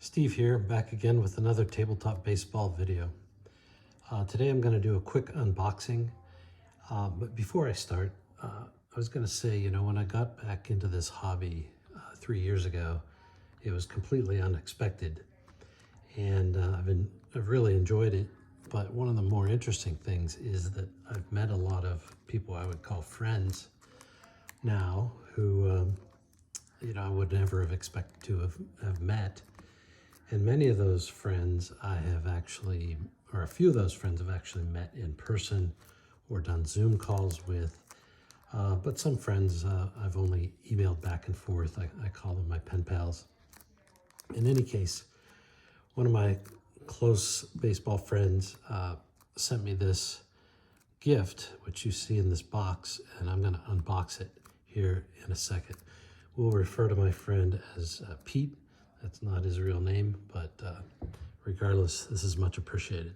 Steve here, back again with another tabletop baseball video. Today I'm going to do a quick unboxing, but before I start, I was going to say, when I got back into this hobby 3 years ago, it was completely unexpected, and I've really enjoyed it. But one of the more interesting things is that I've met a lot of people I would call friends now who I would never have expected to have met. And many of those friends I have actually, or a few of those friends have actually met in person or done Zoom calls with. But some friends I've only emailed back and forth. I call them my pen pals. In any case, one of my close baseball friends sent me this gift, which you see in this box, and I'm going to unbox it here in a second. We'll refer to my friend as Pete. That's not his real name, but regardless, this is much appreciated.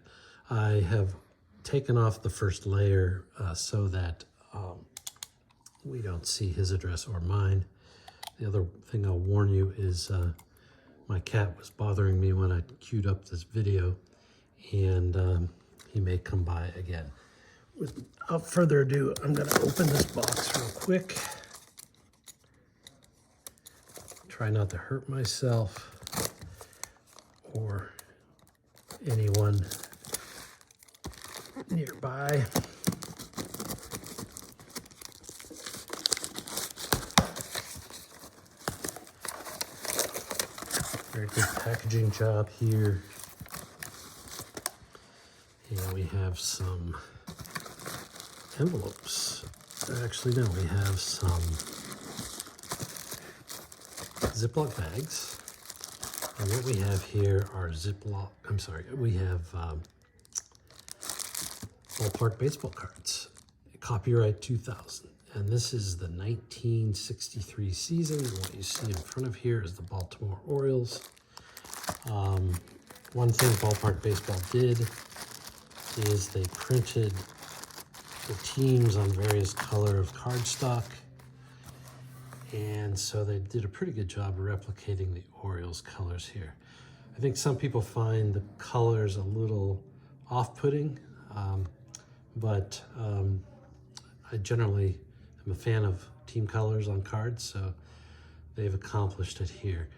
I have taken off the first layer so that we don't see his address or mine. The other thing I'll warn you is my cat was bothering me when I queued up this video, and he may come by again. Without further ado, I'm going to open this box real quick. Try not to hurt myself or anyone nearby. Very good packaging job here. And we have some envelopes. Actually, no, we have some Ziploc bags, and what we have here are we have ballpark baseball cards, copyright 2000, and this is the 1963 season. What you see in front of here is the Baltimore Orioles. One thing Ballpark Baseball did is they printed the teams on various color of cardstock. And so they did a pretty good job of replicating the Orioles colors here. I think some people find the colors a little off-putting, but I generally am a fan of team colors on cards, so they've accomplished it here.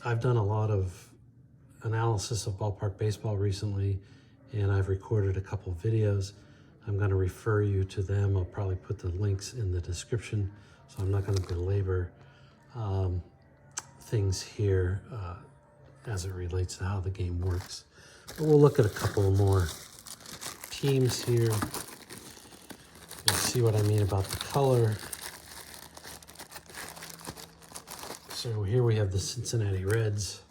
I've done a lot of analysis of Ballpark Baseball recently, and I've recorded a couple videos. I'm going to refer you to them. I'll probably put the links in the description. So I'm not going to belabor things here as it relates to how the game works. But we'll look at a couple more teams here. You'll see what I mean about the color. So here we have the Cincinnati Reds.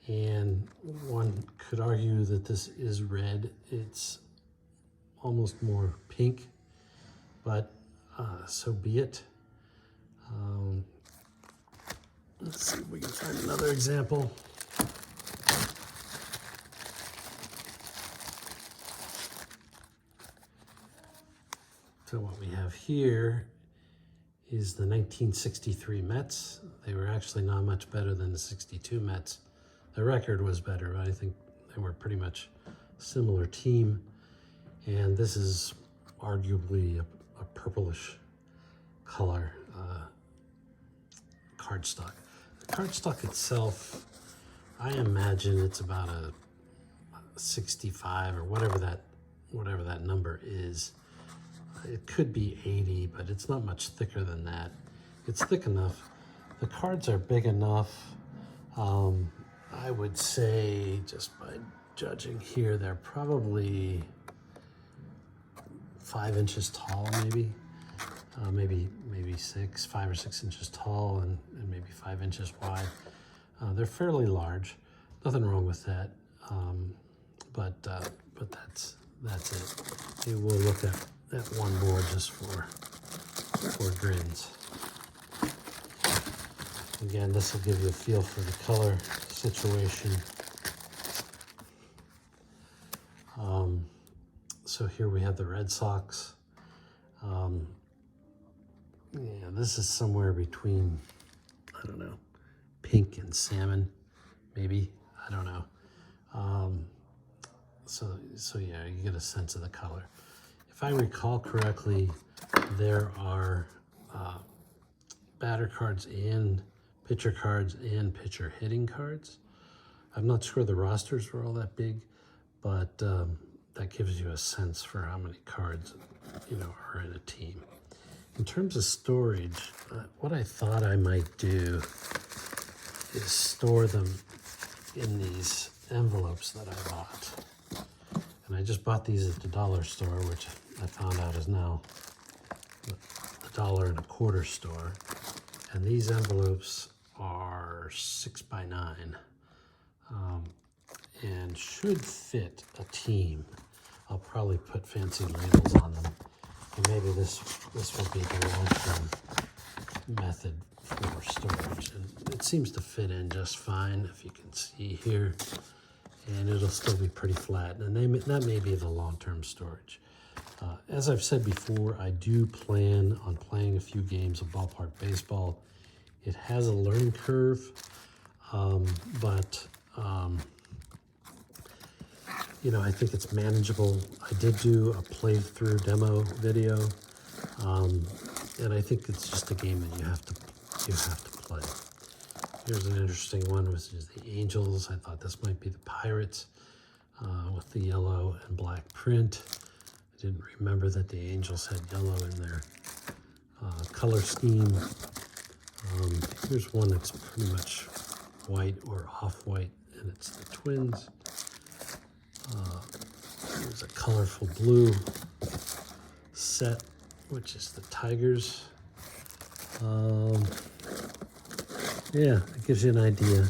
And one could argue that this is red. It's almost more pink, but so be it. Let's see if we can find another example. So what we have here is the 1963 Mets. They were actually not much better than the 62 Mets. The record was better, but I think they were pretty much a similar team. And this is arguably a purplish color cardstock. The cardstock itself, I imagine it's about a 65 or whatever that number is. It could be 80, but it's not much thicker than that. It's thick enough. The cards are big enough. I would say, just by judging here, they're probably 5 inches tall, maybe. Maybe 5 or 6 inches tall and maybe 5 inches wide. They're fairly large. Nothing wrong with that. But that's it. Okay, we'll look at one more just for grins. Again, this will give you a feel for the color situation. So here we have the Red Sox. Yeah, this is somewhere between, I don't know, pink and salmon. maybe, I don't know. So yeah, you get a sense of the color. If I recall correctly, there are batter cards and pitcher hitting cards. I'm not sure the rosters were all that big, but that gives you a sense for how many cards, are in a team. In terms of storage, what I thought I might do is store them in these envelopes that I bought. And I just bought these at the dollar store, which I found out is now the $1.25 store. And these envelopes are 6 by 9 and should fit a team. I'll probably put fancy labels on them. And maybe this will be the long-term method for storage. And it seems to fit in just fine, if you can see here. And it'll still be pretty flat. And that may be the long-term storage. As I've said before, I do plan on playing a few games of ballpark baseball. It has a learning curve, but I think it's manageable. I did do a playthrough demo video, and I think it's just a game that you have to play. Here's an interesting one, which is the Angels. I thought this might be the Pirates with the yellow and black print. I didn't remember that the Angels had yellow in their color scheme. Here's one that's pretty much white or off-white, and it's the Twins. There's a colorful blue set, which is the Tigers. Yeah, it gives you an idea.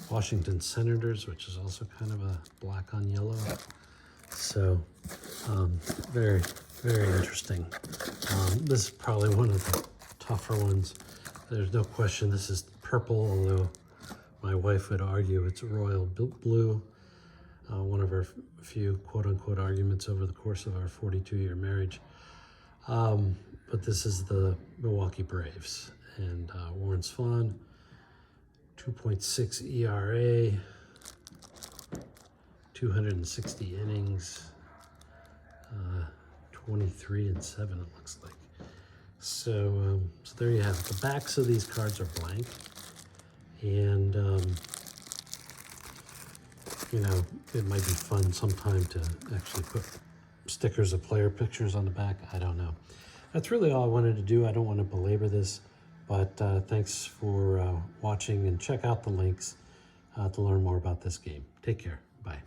Washington Senators, which is also kind of a black on yellow. So, very, very interesting. This is probably one of the tougher ones. There's no question this is purple, although my wife would argue it's royal blue. One of our few quote-unquote arguments over the course of our 42-year marriage. But this is the Milwaukee Braves, and Warren Spahn, 2.6 ERA, 260 innings, 23-7 it looks like. So there you have it. The backs of these cards are blank, and it might be fun sometime to actually put stickers of player pictures on the back. I don't know. That's really all I wanted to do. I don't want to belabor this, but thanks for watching, and check out the links to learn more about this game. Take care. Bye.